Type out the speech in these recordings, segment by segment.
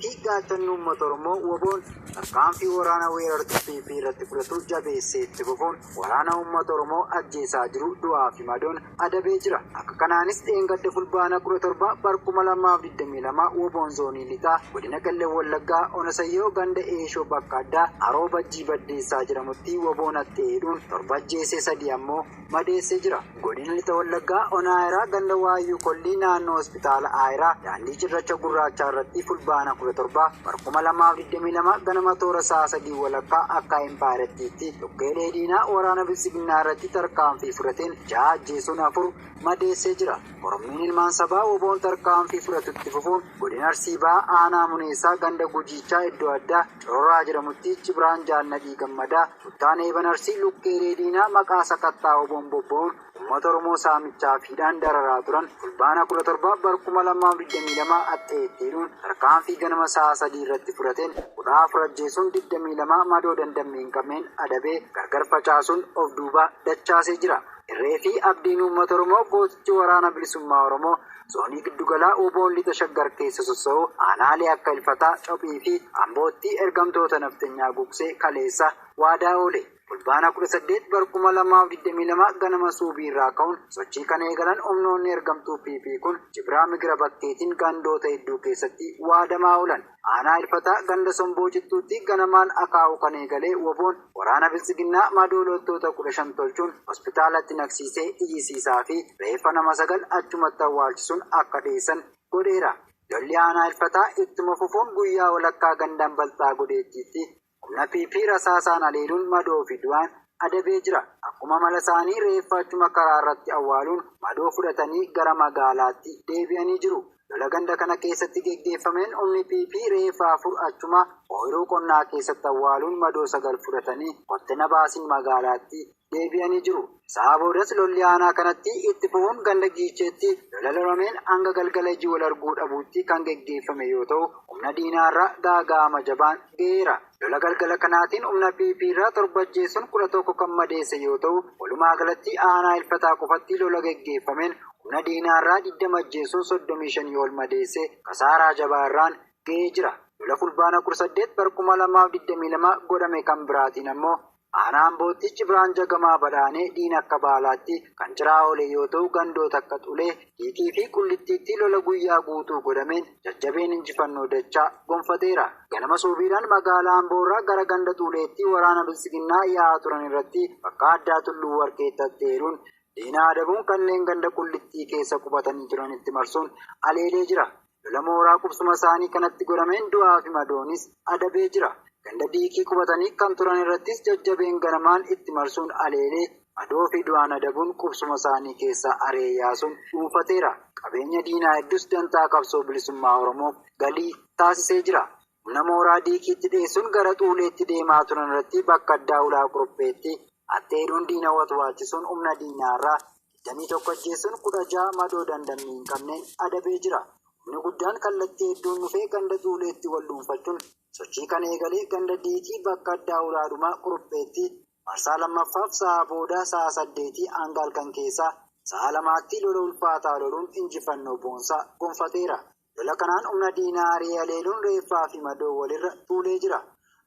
kanatti gaachanni uummata Oromoo woboon tarkaanfii waraana weerartuu PP irratti fudhatu jabeessee itti fufuun waraana uummata Oromoo ajjeesaa jiru du'aa fi madoon adabee jira. Akka kanaanis dheengadda fulbaana 17 bara 2022 woboon zoonii lixaa godina Qellem Wallaggaa Onasayyoo ganda Eeshoo bakka addaa Haroo Bajjii Baddeessaa jedhamutti woboon atteedhuun torba ajjeesee 3 ammoo madeessee jira. Godina lixa Wallaggaa Onaayiraa ganda Waayyuu Kollii naannoo hospitaala Aayiraa daandii cirracha gurraachaa irratti fulbaana 17 bara 2022 ganama toora sa'a 3 walakkaa akka Empaarettiitti lukkeelee diinaa waraana Bilisiginnaa irratti tarkaanfii fudhateen 6 ajjeesuun 4 madeessee jira. Oromiin ilmaan sabaa woboon tarkaanfii fudhatutti fufuun godina Arsii Bahaa aanaa Muneessaa ganda Gujiichaa iddoo addaa Cororaa jedhamutti Cibraan Jaalladhii Gammadaa Tuttaanee Banarsii lukkeelee diinaa maqaa sakattaa woboon bobba'uun uummata Oromoo saamichaa fiidhaan dararaa turan fulbaana 17 bara 2022 atteettiidhuun tarkaanfii ganama sa'a 3 irratti fudhateen 14 ajjeesuun 22 madoo dandamee hin qabneen adabee gargar facaasuun of duuba dachaasee jira. Irree fi abdiin uummata Oromoo gootichi waraana bilisummaa Oromoo zoonii giddugalaa woboon lixa Shaggar keessa sossa'u aanaalee akka Ilfataa, Cophii fi Ambootti ergamtoota naftanyaa gugsee kaleessa waadaa oole. Fulbaana 18 bara 2022 ganama suubii irraa ka'uun sochii kana eegalan humnoonni ergamtuu PP kun Cibraa Migira Bakkeetiin gandoota hedduu keessatti waadamaa oolan. Aanaa Ilfataa ganda Somboo Jittuutti ganamaan akaa'u kan eegalee woboon waraana Bilisiginnaa madoo loltoota 15 tolchuun hospitaalatti naqsiisee iyyisiisaa fi reeffa nama 9 achumatti awwaalchisuun akka dhiyeessan godheera. Lolli aanaa Ilfataa ittuma fufuun guyyaa walakkaa gandaan balxaa godheettiitti humna PP rasaasaan aleeluun madoo fi du'aan adabee jira. Akkuma mala isaanii reeffa achuma karaa irratti awwaaluun madoo fudhatanii gara magaalaatti deebi'anii jiru. Lola ganda kana keessatti geggeeffameen humni PP reeffa 4 achuma ooyiruu qonnaa keessatti awwaaluun madoo 9 fudhatanii kottena baasiin magaalaatti deebi'anii jiru. Sa'a boodas lolli aanaa kanatti itti fufuun ganda Giicheetti lola lolameen hanga galgala ijii wal arguu dhabuutti kan geggeeffame yoo ta'u humna diinaarraa gaaga'ama jabaan ga'eera. Lola galgala kanaatiin humna PP irraa 7 ajjeesuun 11 kan madeesse yoo ta'u walumaa galatti aanaa Ilfataa qofatti lola geggeeffameen humna diinaarraa 20 ajjeesuun 35 ol madeesse kasaaraa jabaa irraan ga'ee jira. Lola fulbaana 18 bara 2022 godhame kan biraatiin ammoo aanaa Ambootti Cibraan Jagamaa Badhaanee diina akka baalaatti kan ciraa oole yoo ta'u gandoota akka Xulee, Hiikii fi Qullittiitti lola guyyaa guutuu godhameen jajjabeen injifannoo dachaa gonfateera. Ganama suubiidhaan magaalaa Amboorraa gara ganda Xuleetti waraana Bilisiginnaa yaa'aa turan irratti bakka addaa Tulluu Warqeettatti heeruun diina adabuun kanneen ganda Qullittii keessa qubatanii turanitti marsuun aleelee jira. Lola mooraa qubsuma isaanii kanatti godhameen du'aa fi madoonis adabee jira. Ganda Diikii qubatanii kan turan irrattis jajjabeen ganamaan itti marsuun aleelee madoo fi du'aan adabuun qubsuma isaanii keessaa aree yaasuun dhuunfateera. Qabeenya diinaa hedduus dantaa qabsoo bilisummaa Oromoof galii taasisee jira. Humna mooraa Diikiitti dhiyeessuun gara Xuuleetti deemaa turan irratti bakka addaa ulaa Qoropheetti atteeduun diina watwaachisuun humna diinaarraa 21 ajjeesuun 16 madoo dandamii hin qabneen adabee jira. Humni guddaan kallattii hedduun dhufee ganda Xuuleetti wal dhuunfachuun sochii kana eegalee ganda Diikii bakka addaa ulaadhumaa Qoropheetti marsaa lammaffaaf sa'a booda sa'a 8 hanga halkan keessaa sa'a 2tti lola ulfaataa loluun injifannoo boonsaa gonfateera. Lola kanaan humna diinaa ari'ee aleeluun reeffaa fi madoo walirra tuulee jira.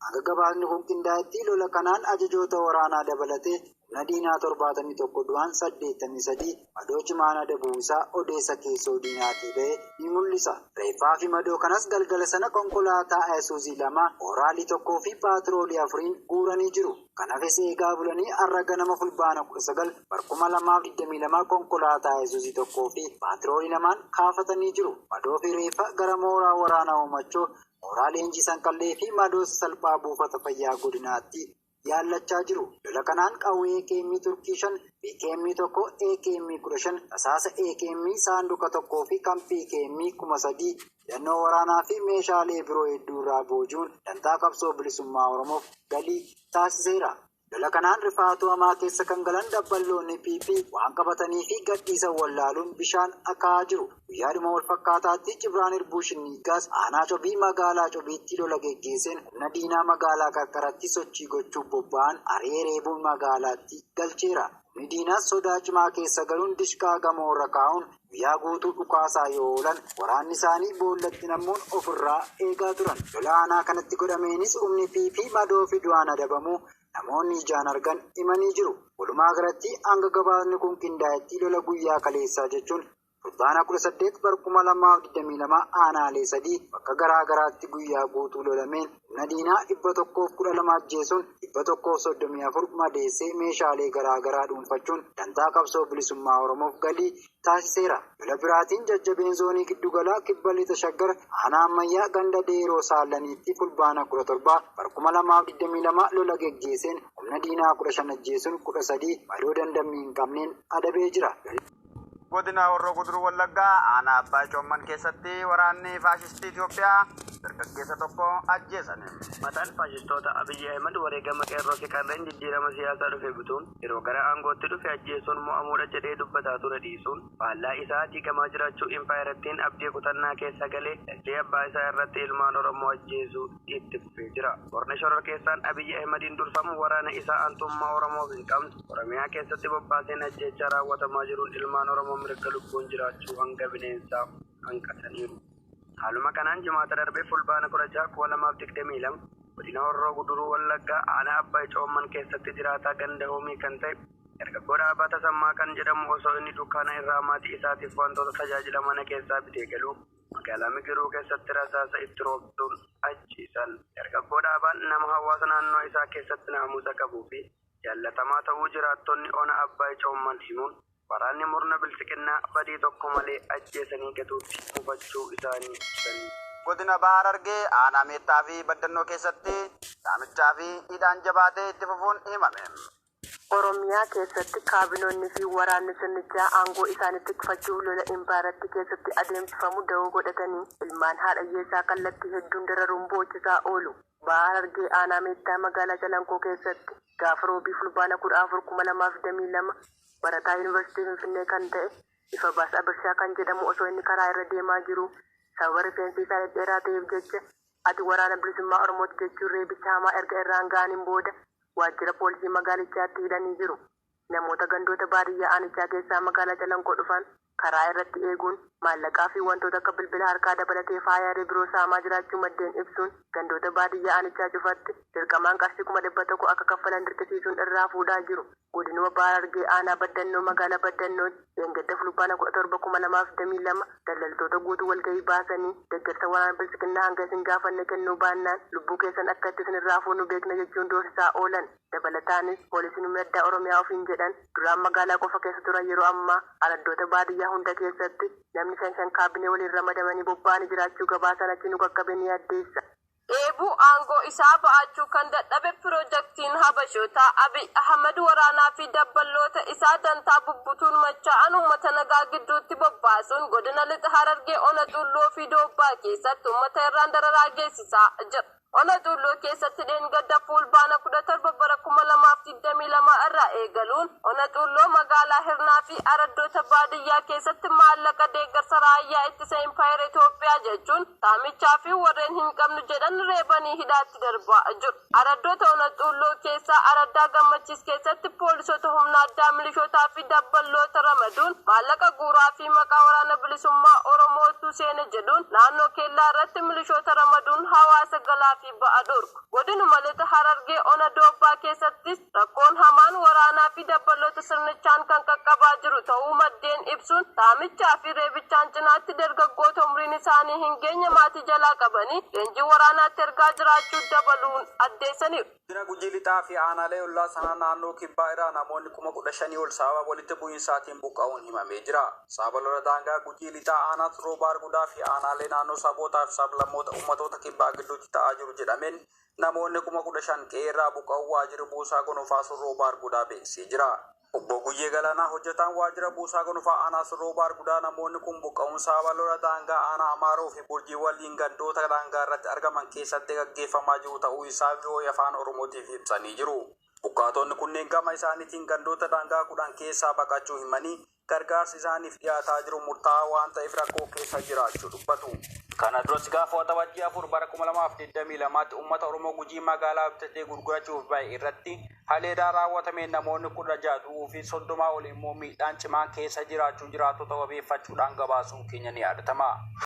Hanga gabaasni kun qindaa'etti lola kanaan ajajoota waraanaa dabalatee humna diinaa 71 du'aan 83 madoo cimaan adabuu isaa odeessa keessoo diinaatii ba'e ni mul'isa. Reeffaa fi madoo kanas galgala sana konkolaataa Ayisuuzii 2 oraalii 1 fi paatroolii 4 guuranii jiru. Kanaafis eegaa bulanii har'a ganama fulbaana 19 bara 2022 konkolaataa Ayisuuzii 1 fi paatroolii 2 kaafatanii jiru. Madoo fi reeffa gara mooraa waraanaa Uumachoo mooraa leenjii Sanqallee fi madoo salphaa buufata fayyaa godinaatti yaallachaa jiru. Lola kanaan qawwee AKM Turkii 5 PKM 1 AKM 15 rasaasa AKM saanduqa 1 fi kan PKM 3000 hidhannoo waraanaa fi meeshaalee biroo hedduu irraa boojuun dantaa qabsoo bilisummaa Oromoof galii taasiseera. Lola kanaan rifaatuu hamaa keessa kan galan dabballoonni PP waan qabatanii fi gadhiisan wallaaluun bishaan akaa'aa jiru. Guyyaadhuma wal fakkaataatti Cibraan Irbuu Shinnigaas aanaa Cobii magaalaa Cobiitti lola geggeesseen humna diinaa magaalaa qarqaratti sochii gochuuf bobba'an ari'ee reebuun magaalaatti galcheera. Humni diinaas sodaa cimaa keessa galuun dishqaa gamoorra kaa'uun guyyaa guutuu dhukaasaa yoo oolan waraanni isaanii boollatti namuun ofirraa eegaa turan. Lola aanaa kanatti godhameenis humni PP madoo fi du'aan adabamuu namoonni ijaan argan himanii jiru. Walumaa galatti hanga gabaasni kun qindaa'etti lola guyyaa kaleessaa jechuun fulbaana 18 bara 2022 aanaalee 3 bakka garaa garaatti guyyaa guutuu lolameen humna diinaa 112 ajjeesuun 134 madeessee meeshaalee garaa garaa dhuunfachuun dantaa qabsoo bilisummaa Oromoof galii taasiseera. Lola biraatiin jajjabeen zoonii giddugalaa kibba lixa shaggar aanaa ammayyaa ganda deeroo saalaniitti fulbaana 17 bara 2022 lola geggeesseen humna diinaa 15 ajjeesuun 13 madoo dandammii hin qabneen adabee jira. Godina Horroo Guduruu Wallaggaa aanaa Abbaa Coomman keessatti waraanni faashistii Itoophiyaa dargaggeessa tokko ajjeesan. Mataan faashistoota Abiyyi Ahimad wareegama qeerroo fi qarreen jijjiirama siyaasaa dhufe bituun yeroo gara aangootti dhufe ajjeesuun mo'amuudha jedhee dubbataa ture dhiisuun faallaa isaa diigamaa jiraachuu impaayirattiin abdii kutannaa keessa galee dachee abbaa isaa irratti ilmaan Oromoo ajjeesuu itti fufee jira. Qorne shoror keessaan Abiyyi Ahimadiin durfamu waraana isaa aantummaa Oromoof hin qabne Oromiyaa keessatti bobbaaseen ajjeechaa raawwatamaa jiruun ilmaan Oromoo mirga lubbuun jiraachuu hanga bineensaa hanqataniiru. Haaluma kanaan jimaata darbee fulbaana 16/2022 godina Horroo Guduruu Wallaggaa aanaa Abbaa Coomman keessatti jiraataa ganda hoomii kan ta'e dargaggoo Dhaabaa Tasammaa kan jedhamu osoo inni dukkaana irraa maatii isaatiif wantoota tajaajila mana keessaa bitee galuu magaalaa Migiruu keessatti rasaasa itti roobsuun ajjeesan. Dargaggoo Dhaabaan nama hawaasa naannoo isaa keessatti naamusa qabuu fi jaallatamaa ta'uu jiraattonni ona Abbaa Coomman himuun waraanni murna bilisiqinnaa badii tokko malee ajjeesanii gatuutti hubachuu isaanii ibsanii. Godina Baar Argee aanaa Meettaa fi Baddannoo keessatti saamichaa fi hidhaan jabaatee itti fufuun himame. Oromiyaa keessatti kaabinoonni fi waraanni sirnichaa aangoo isaanitti tikfachuuf lola impaayiratti keessatti adeemsifamu da'oo godhatanii ilmaan haadha hiyyeessaa kallattii hedduun dararuun boochisaa oolu. Baar Argee aanaa Meettaa magaalaa Calanqoo keessatti gaafa roobii fulbaana 14/2022 barataa yuunivarsiitii Finfinnee kan ta'e Ifa Baasaa Birshaa kan jedhamu osoo inni karaa irra deemaa jiru sababa rifeensi isaa dheeraa ta'eef jecha ati waraana bilisummaa Oromooti jechuun reebicha hamaa erga irraan ga'aniin booda waajjira poolisii magaalichaatti hidhanii jiru. Namoota gandoota baadiyyaa aanichaa keessaa magaalaa Calanqoo dhufan karaa irratti eeguun maallaqaa fi wantoota akka bilbila harkaa dabalatee faayaalee biroo saamaa jiraachuu maddeen ibsuun gandoota baadiyyaa aanichaa cufatti dirqamaan qarshii 100 akka kaffalan dirqisiisuun irraa fuudhaa jiru. Godinuma Baar Argee aanaa Baddannoo magaalaa Baddannootti dheengadda fulbaana 17/2022 daldaltoota guutuu walgahii baasanii deeggarsa waraana bilisiqinnaa hanga isin gaafanne kennuu baannaan lubbuu keessan akka itti isin irraa fuunu beekna jechuun doorsisaa oolan. Dabalataanis poolisiin humna Oromiyaa ofiin jedhan duraan magaalaa qofa keessa turan yeroo ammaa araddoota baadiyyaa hunda keessatti namni 5 kaabinee waliin ramadamanii bobba'anii jiraachuu gabaasan achi nu qaqqabe ni addeessa. Eebuu aangoo isaa ba'achuu kan dadhabe piroojeektiin Habashootaa Abiy Ahmad waraanaa fi dabballoota isaa dantaa bubbutuun machaa'an uummata nagaa gidduutti bobbaasuun godina lixa Harargee ona Xulloo fi Doobbaa keessatti uummata irraan dararaa geessisaa jira. Ona Xulloo keessatti dheengadda fulbaana 17/2022 irraa eegaluun ona Xulloo magaalaa Hirnaa fi araddoota baadiyyaa keessatti maallaqa deeggarsa raayyaa ittisa impaayera Itoophiyaa jechuun saamichaa fi warreen hin qabnu jedhan reebanii hidhaatti darbaa jiru. Araddoota ona Xulloo keessaa araddaa Gammachiis keessatti poolisoota humna addaa milishootaa fi dabballoota ramaduun maallaqa guuraa fi maqaa waraana bilisummaa Oromootu seene jedhuun naannoo keellaa irratti milishoota ramaduun hawaasa galaa fi ba'a dorgu. Godinuma lixa Harargee ona Doobbaa keessattis rakkoon hamaan waraanaa fi dabballoota sirnichaan kan qaqqabaa jiru ta'uu maddeen ibsuun saamichaa fi reebichaan cinaatti dargaggoota umriin isaanii hin geenye maatii jalaa qabanii leenjii waraanaatti ergaa jiraachuu dabaluun addeessaniiru. Godina Gujii Lixaa fi aanaalee ollaa sanaa naannoo kibbaa irraa namoonni 15,000 ol sababa walitti bu'iinsaatiin buqqa'uun himamee jira. Sababa lola daangaa Gujii Lixaa aanaa Rooba Argudaa fi aanaalee naannoo sabootaa fi sablammoota ummatoota kibbaa gidduutti ta'aa jiru jedhameen namoonni 15,000 qe'ee irraa buqqa'uu waajjira buusaa gonofaa Rooba Argudaa beeksisee jira. Obbo Guyyee Galaanaa hojjetaan waajjira buusaa gonofaa aanaa Rooba Argudaa namoonni kun buqqa'uun sababa lola daangaa aanaa Amaaroo fi Burjii waliin gandoota daangaa irratti argaman keessatti gaggeeffamaa jiru ta'uu isaa VOA afaan Oromootiif ibsanii jiru. Buqqaatonni kunneen gama isaaniitiin gandoota daangaa 10 keessaa baqachuu himanii gargaarsi isaaniif dhiyaataa jiru murtaa'aa waan ta'eef rakkoo keessa jiraachuu dubbatu. Kana duras gaafa waxabajjii 4 bara 2022tti uummata Oromoo Gujii magaalaa bitatee gurgurachuuf bahe irratti haleedaa raawwatameen namoonni 16 fi 30 ol immoo miidhaan cimaan keessa jiraachuu jiraatota wabeeffachuudhaan gabaasuun keenya ni yaadatama.